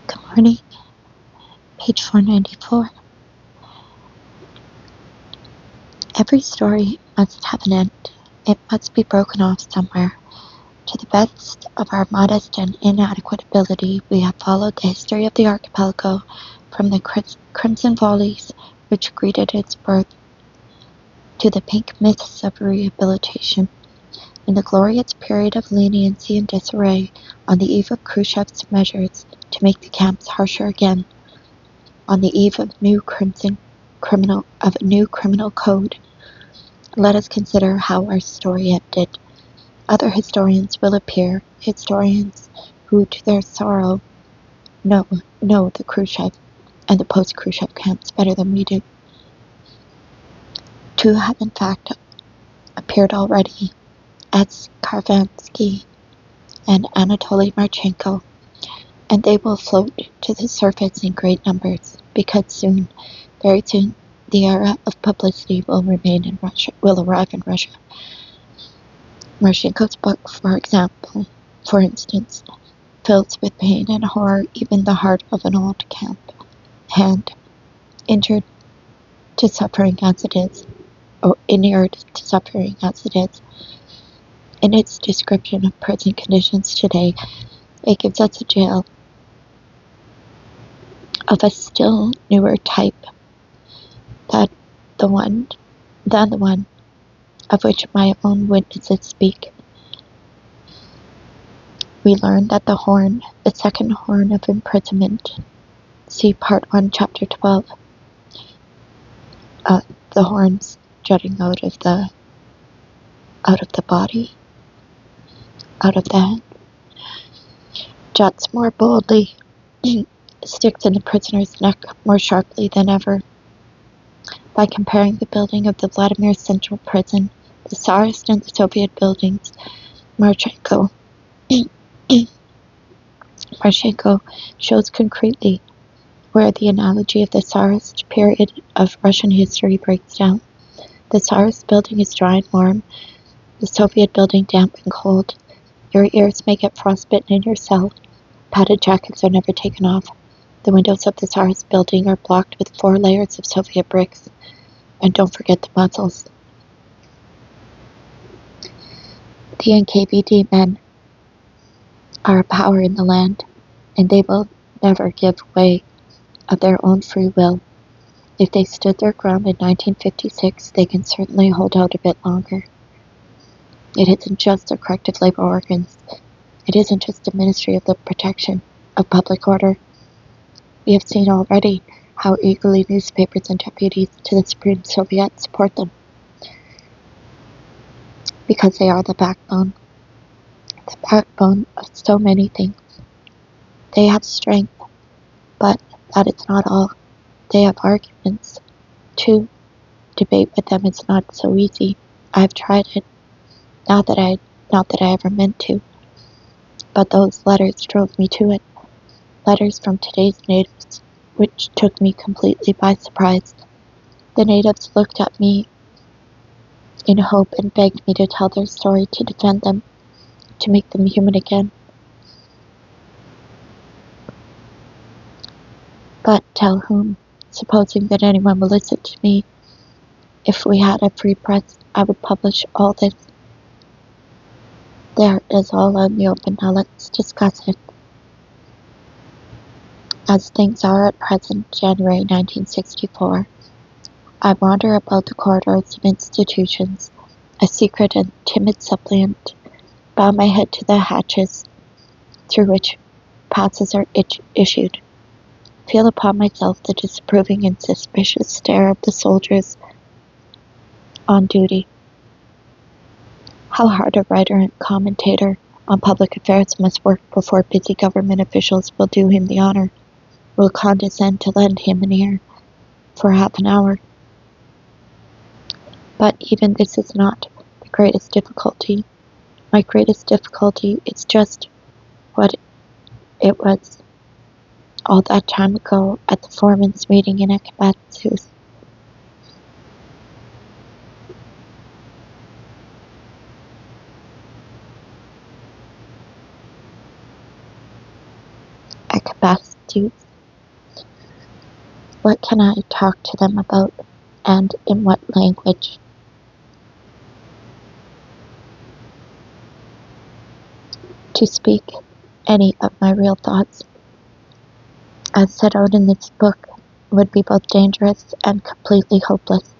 Good morning. Page 494. Every story must have an end. It must be broken off somewhere. To the best of our modest and inadequate ability, we have followed the history of the archipelago from the crimson volleys which greeted its birth to the pink myths of rehabilitation. In the glorious period of leniency and disarray, on the eve of Khrushchev's measures to make the camps harsher again, on the eve of a new criminal code, let us consider how our story ended. Other historians will appear, historians who, to their sorrow, know the Khrushchev and the post-Khrushchev camps better than we do. Two have in fact appeared already, as Karvansky and Anatoly Marchenko, and they will float to the surface in great numbers, because soon, very soon, the era of publicity will arrive in Russia. Marchenko's book, for instance, fills with pain and horror even the heart of an old camp hand, injured to suffering as it is, or inured to suffering as it is. In its description of prison conditions today, it gives us a jail of a still newer type than the one of which my own witnesses speak. We learn that the second horn of imprisonment, see Part 1, Chapter 12, the horns jutting out of the body, out of the head, juts more boldly, sticks in the prisoner's neck more sharply than ever. By comparing the building of the Vladimir Central Prison, the Tsarist and the Soviet buildings, Marchenko shows concretely where the analogy of the Tsarist period of Russian history breaks down. The Tsarist building is dry and warm, the Soviet building damp and cold. Your ears may get frostbitten in your cell. Padded jackets are never taken off. The windows of the Tsarist building are blocked with 4 layers of Soviet bricks. And don't forget the muzzles. The NKVD men are a power in the land, and they will never give way of their own free will. If they stood their ground in 1956, they can certainly hold out a bit longer. It isn't just the corrective labor organs. It isn't just the Ministry of the Protection of Public Order. We have seen already how eagerly newspapers and deputies to the Supreme Soviet support them, because they are the backbone of so many things. They have strength, but that is not all. They have arguments. To debate with them is not so easy. I've tried it, not that I ever meant to, but those letters drove me to it. Letters from today's natives, which took me completely by surprise. The natives looked at me in hope and begged me to tell their story, to defend them, to make them human again. But tell whom? Supposing that anyone will listen to me. If we had a free press, I would publish all this. There is all out in the open. Now let's discuss it. As things are at present, January 1964, I wander about the corridors of institutions, a secret and timid suppliant, bow my head to the hatches through which passes are issued, feel upon myself the disapproving and suspicious stare of the soldiers on duty. How hard a writer and commentator on public affairs must work before busy government officials will do him the honor, will condescend to lend him an ear for half an hour. But even this is not the greatest difficulty. My greatest difficulty is just what it was all that time ago at the foreman's meeting in Ecbatsus. prostitutes. What can I talk to them about, and in what language? To speak any of my real thoughts, as set out in this book, would be both dangerous and completely hopeless.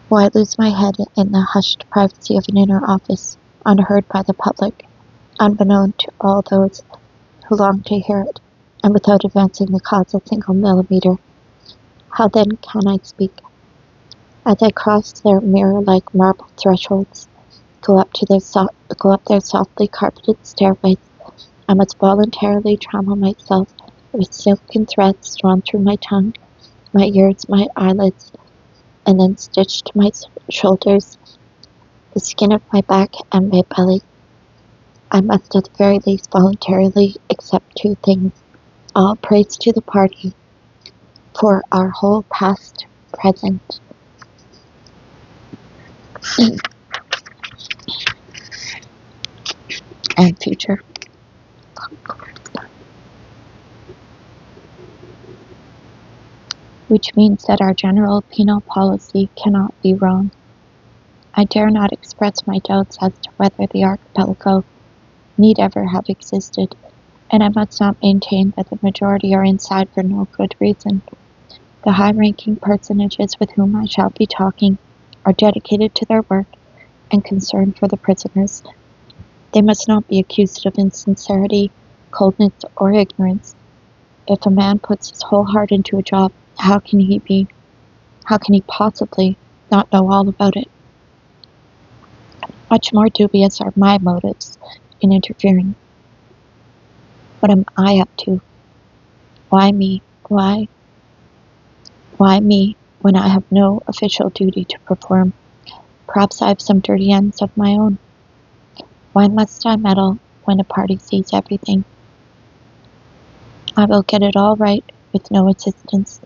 Why lose my head in the hushed privacy of an inner office, unheard by the public, unbeknown to all those who long to hear it, and without advancing the cause a single millimeter? How then can I speak? As I cross their mirror-like marble thresholds, go up their softly carpeted stairways, I must voluntarily trammel myself with silken threads drawn through my tongue, my ears, my eyelids, and then stitched to my shoulders, the skin of my back and my belly. I must at the very least voluntarily accept two things: all praise to the party for our whole past, present, and future. Which means that our general penal policy cannot be wrong. I dare not express my doubts as to whether the archipelago need ever have existed, and I must not maintain that the majority are inside for no good reason. The high-ranking personages with whom I shall be talking are dedicated to their work and concerned for the prisoners. They must not be accused of insincerity, coldness, or ignorance. If a man puts his whole heart into a job, how can he possibly not know all about it? Much more dubious are my motives in interfering. What am I up to? Why me? Why me when I have no official duty to perform? Perhaps I have some dirty ends of my own. Why must I meddle when a party sees everything? I will get it all right with no assistance,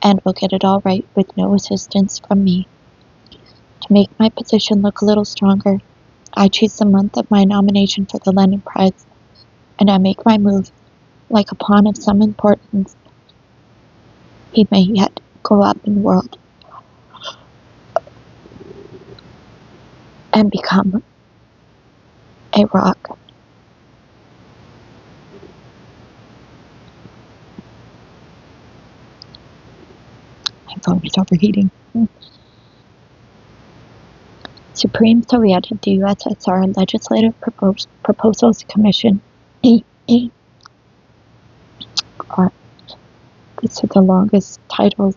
and will get it all right with no assistance from me. To make my position look a little stronger, I choose the month of my nomination for the Lenin Prize, and I make my move like a pawn of some importance. He may yet go up in the world and become a rock. My phone is overheating. Supreme Soviet of the USSR Legislative Proposals Commission. These are the longest titles,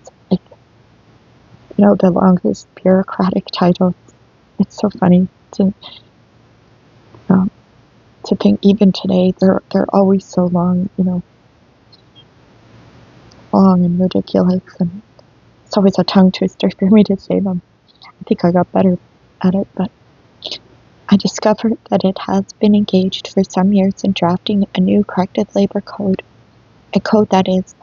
the longest bureaucratic titles. It's so funny to think even today they're always so long, long and ridiculous, and it's always a tongue twister for me to say them. I think I got better at it, but I discovered that it has been engaged for some years in drafting a new corrective labor code, a code that is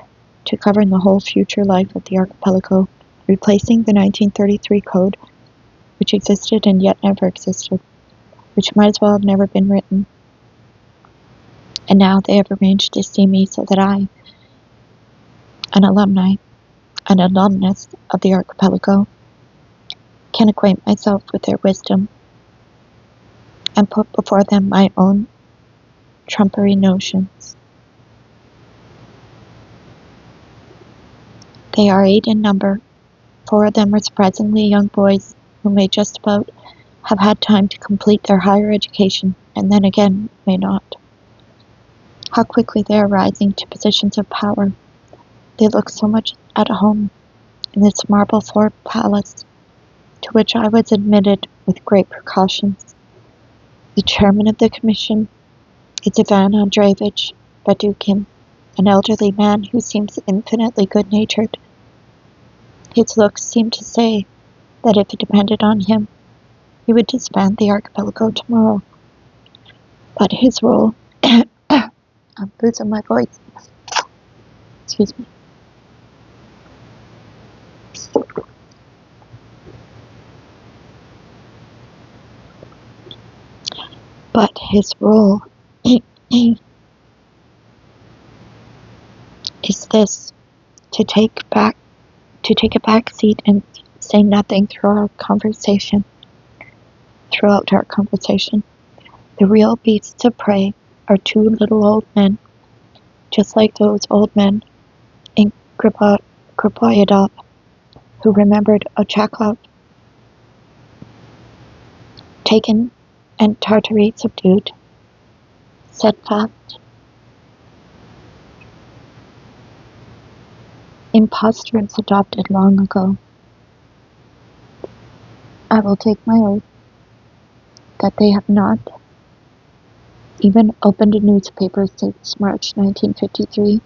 to govern the whole future life of the archipelago, replacing the 1933 code, which existed and yet never existed, which might as well have never been written. And now they have arranged to see me so that I, an alumnus of the archipelago, can acquaint myself with their wisdom and put before them my own trumpery notions. They are 8 in number. 4 of them are surprisingly young boys who may just about have had time to complete their higher education, and then again may not. How quickly they are rising to positions of power. They look so much at home in this marble-floored palace, to which I was admitted with great precautions. The chairman of the commission is Ivan Andreevich Badukin, an elderly man who seems infinitely good-natured. His looks seem to say that if it depended on him, he would disband the archipelago tomorrow. But his role... I'm losing my voice. Excuse me. But his role is this: to take a back seat and say nothing throughout our conversation. The real beasts of prey are two little old men, just like those old men in Gribojadov, who remembered Ochakov, taken and Tartary subdued, set fast. Impostors adopted long ago. I will take my oath that they have not even opened a newspaper since March 1953.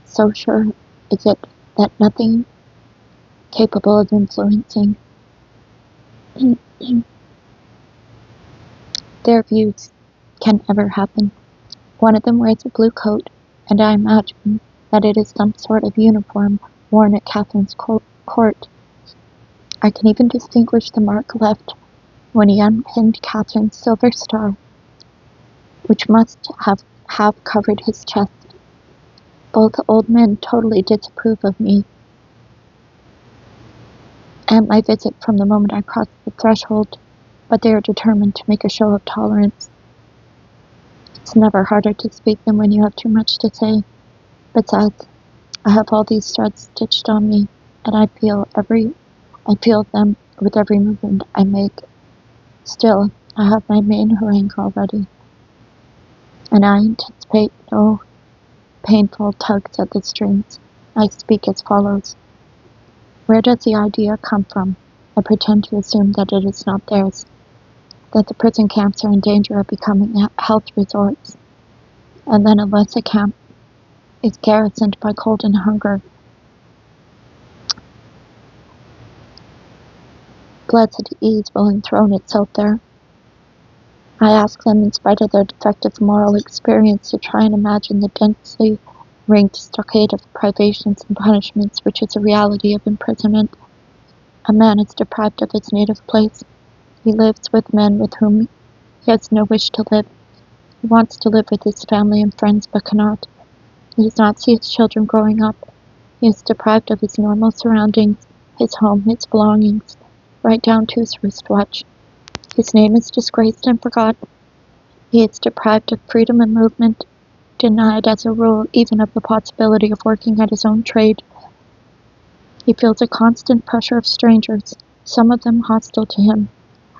So sure is it that nothing capable of influencing their views can ever happen. One of them wears a blue coat, and I imagine that it is some sort of uniform worn at Catherine's court. I can even distinguish the mark left when he unpinned Catherine's silver star, which must have covered his chest. Both old men totally disapprove of me and my visit from the moment I crossed the threshold, but they are determined to make a show of tolerance. It's never harder to speak than when you have too much to say. Besides, I have all these threads stitched on me, and I feel them with every movement I make. Still, I have my main harangue already, and I anticipate no painful tugs at the strings. I speak as follows. Where does the idea come from? I pretend to assume that it is not theirs, that the prison camps are in danger of becoming health resorts, and then unless a camp is garrisoned by cold and hunger, blessed ease will enthrone itself there. I ask them, in spite of their defective moral experience, to try and imagine the densely ringed stockade of privations and punishments which is the reality of imprisonment. A man is deprived of his native place. He lives with men with whom he has no wish to live. He wants to live with his family and friends, but cannot. He does not see his children growing up. He is deprived of his normal surroundings, his home, his belongings, right down to his wristwatch. His name is disgraced and forgotten. He is deprived of freedom of movement, denied as a rule even of the possibility of working at his own trade. He feels a constant pressure of strangers, some of them hostile to him.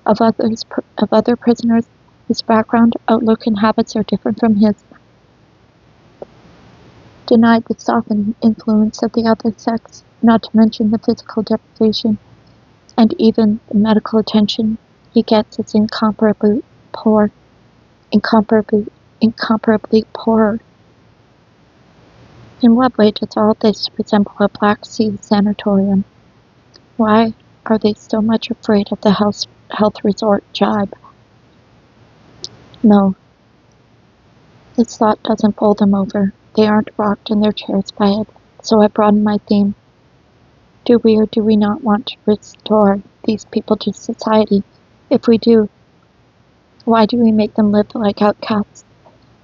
Of other prisoners, whose background, outlook, and habits are different from his. Denied the softening influence of the other sex, not to mention the physical deprivation, and even the medical attention he gets is incomparably poorer. In what way does all this resemble a Black Sea sanatorium? Why are they so much afraid of the health resort jibe? No, this thought doesn't bowl them over. They aren't rocked in their chairs by it, so I broaden my theme. Do we or do we not want to restore these people to society? If we do, why do we make them live like outcasts?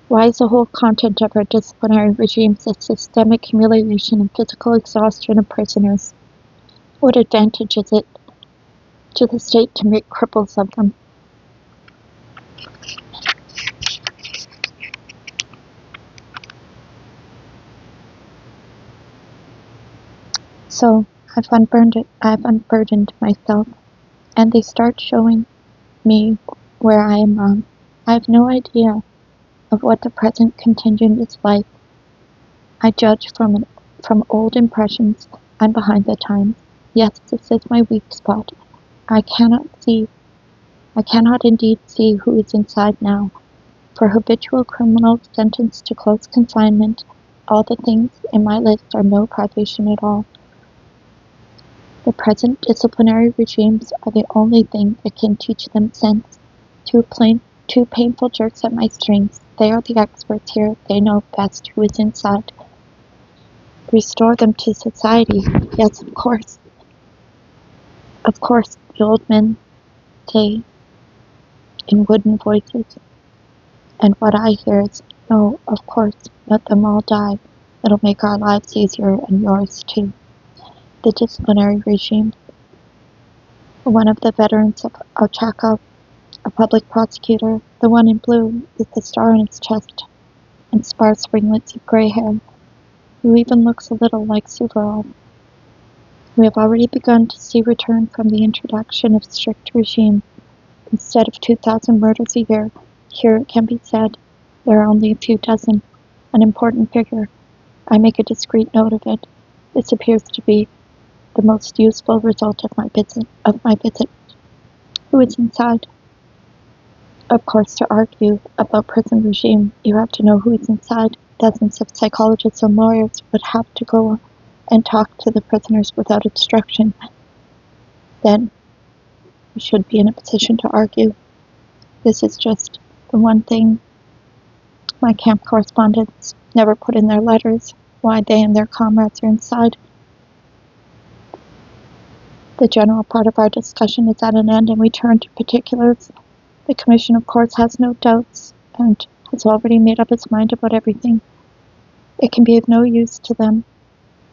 Why is the whole content of our disciplinary regimes a systemic humiliation and physical exhaustion of prisoners? What advantage is it to the state to make cripples of them? So I've unburdened myself, and they start showing me where I am wrong. I have no idea of what the present contingent is like. I judge from old impressions. I'm behind the times. Yes, this is my weak spot. I cannot indeed see who is inside now. For habitual criminals sentenced to close confinement, all the things in my list are no privation at all. The present disciplinary regimes are the only thing that can teach them sense. Two painful jerks at my strings. They are the experts here. They know best who is inside. Restore them to society. Yes, of course. Of course, the old men say in wooden voices. And what I hear is, no, of course, let them all die. It'll make our lives easier and yours too. The disciplinary regime. One of the veterans of Chaco, a public prosecutor, the one in blue with the star on his chest and sparse ringlets of gray hair, who even looks a little like Suvorov. We have already begun to see return from the introduction of strict regime. Instead of 2,000 murders a year, here it can be said, there are only a few dozen, an important figure. I make a discreet note of it. This appears to be the most useful result of my visit. Who is inside? Of course, to argue about prison regime, you have to know who is inside. Dozens of psychologists and lawyers would have to go and talk to the prisoners without obstruction. Then we should be in a position to argue. This is just the one thing my camp correspondents never put in their letters, why they and their comrades are inside. The general part of our discussion is at an end, and we turn to particulars. The Commission, of course, has no doubts and has already made up its mind about everything. It can be of no use to them.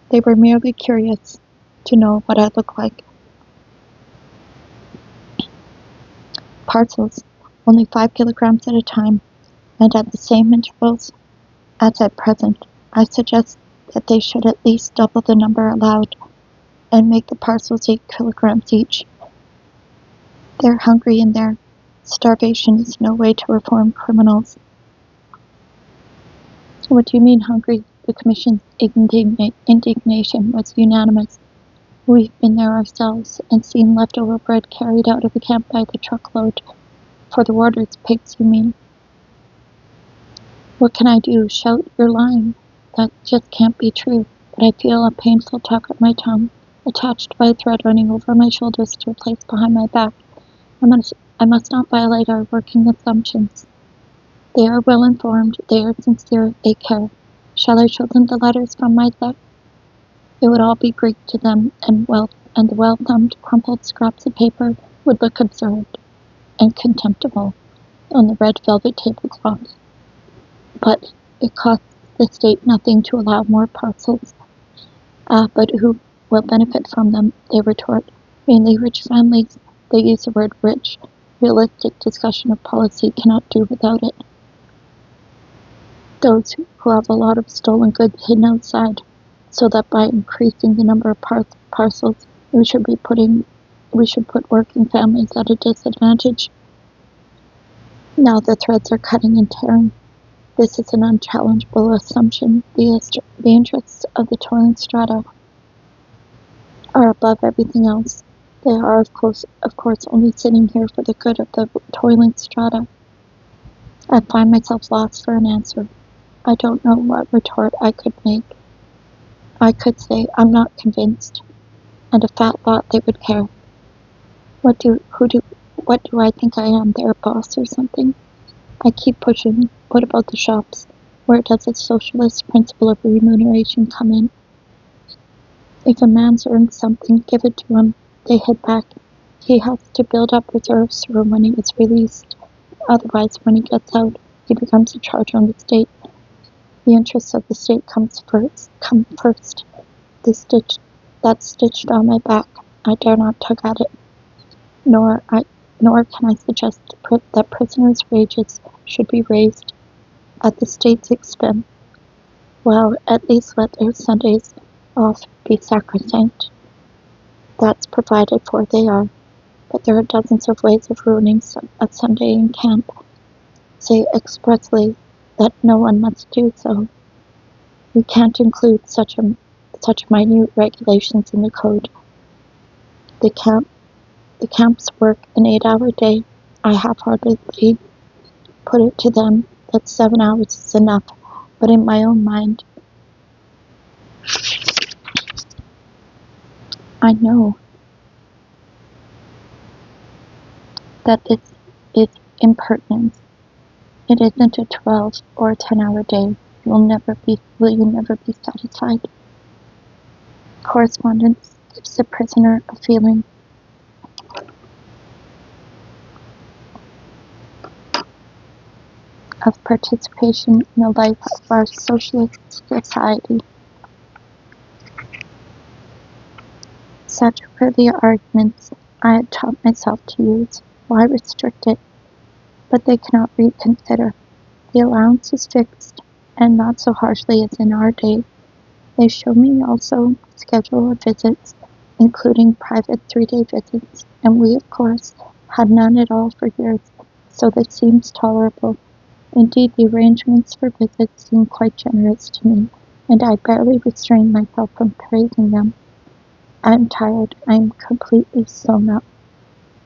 They were merely curious to know what I look like. Parcels, only 5 kilograms at a time, and at the same intervals as at present. I suggest that they should at least double the number allowed and make the parcels 8 kilograms each. They're hungry in there. Starvation is no way to reform criminals. What do you mean hungry? The Commission's indignation was unanimous. We've been there ourselves and seen leftover bread carried out of the camp by the truckload. For the warders' pigs, you mean? What can I do? Shout, you're lying. That just can't be true. But I feel a painful tug at my tongue, attached by a thread running over my shoulders to a place behind my back. I must not violate our working assumptions. They are well informed, they are sincere, they care. Shall I show them the letters from my set? It would all be Greek to them, and the well-thumbed, crumpled scraps of paper would look absurd and contemptible on the red velvet tablecloth. But it costs the state nothing to allow more parcels. But who will benefit from them? They retort. Mainly rich families. They use the word rich. Realistic discussion of policy cannot do without it. Those who have a lot of stolen goods hidden outside, so that by increasing the number of parcels, we should put working families at a disadvantage. Now the threads are cutting and tearing. This is an unchallengeable assumption. The interests of the toiling strata are above everything else. They are, of course, only sitting here for the good of the toiling strata. I find myself lost for an answer. I don't know what retort I could make. I could say, I'm not convinced, and a fat lot they would care. What do I think I am, their boss or something? I keep pushing. What about the shops? Where does the socialist principle of remuneration come in? If a man's earned something, give it to him. They hit back. He has to build up reserves for when he is released. Otherwise, when he gets out, he becomes a charge on the state. The interests of the state come first. That's stitched on my back. I dare not tug at it. Nor can I suggest that prisoners' wages should be raised at the state's expense. Well, at least let their Sundays off be sacrosanct. That's provided for they are. But there are dozens of ways of ruining a Sunday in camp. Say expressly that no one must do so. We can't include such minute regulations in the code. The camps work an 8-hour day. I half-heartedly put it to them that 7 hours is enough, but in my own mind, I know that this is impertinence. It isn't a 12 or a 10-hour day. Will you never be satisfied? Correspondence gives the prisoner a feeling of participation in the life of our socialist society. Such were the arguments I had taught myself to use. Why restrict it? But they cannot reconsider. The allowance is fixed, and not so harshly as in our day. They show me also the schedule of visits, including private 3-day visits, and we, of course, had none at all for years, so this seems tolerable. Indeed, the arrangements for visits seem quite generous to me, and I barely restrain myself from praising them. I am tired. I am completely sewn up.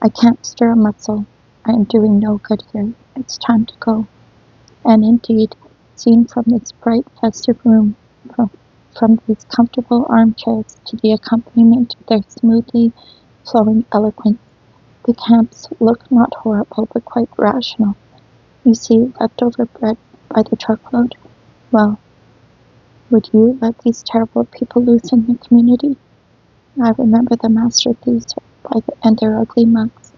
I can't stir a muscle. I am doing no good here. It's time to go. And indeed, seen from this bright, festive room, from these comfortable armchairs to the accompaniment of their smoothly flowing eloquence, the camps look not horrible, but quite rational. You see leftover bread by the truckload. Well, would you let these terrible people loose in the community? I remember the master thieves and their ugly mugs.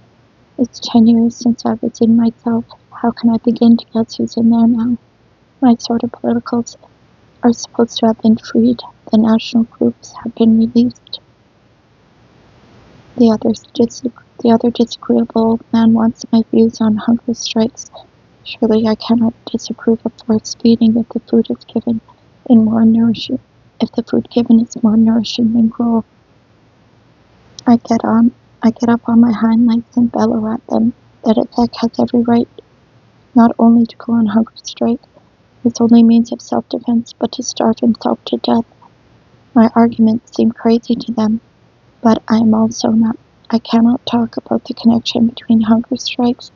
It's 10 years since I was in myself. How can I begin to guess who's in there now? My sort of politicals are supposed to have been freed. The national groups have been released. The other disagreeable old man wants my views on hunger strikes. Surely I cannot disapprove of forced feeding if the food given is more nourishing than gruel. I get up on my hind legs and bellow at them that a Beck has every right not only to go on hunger strike, his only means of self-defense, but to starve himself to death. My arguments seem crazy to them, but I am also not. I cannot talk about the connection between hunger strikes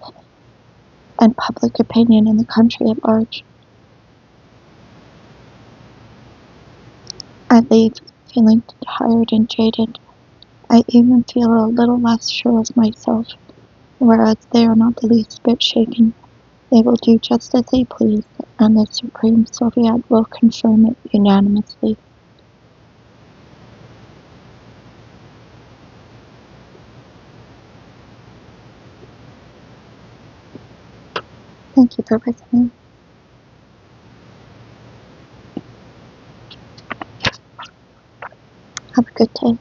and public opinion in the country at large. I leave, feeling tired and jaded. I even feel a little less sure of myself, whereas they are not the least bit shaken. They will do just as they please, and the Supreme Soviet will confirm it unanimously. Thank you for listening. Have a good day.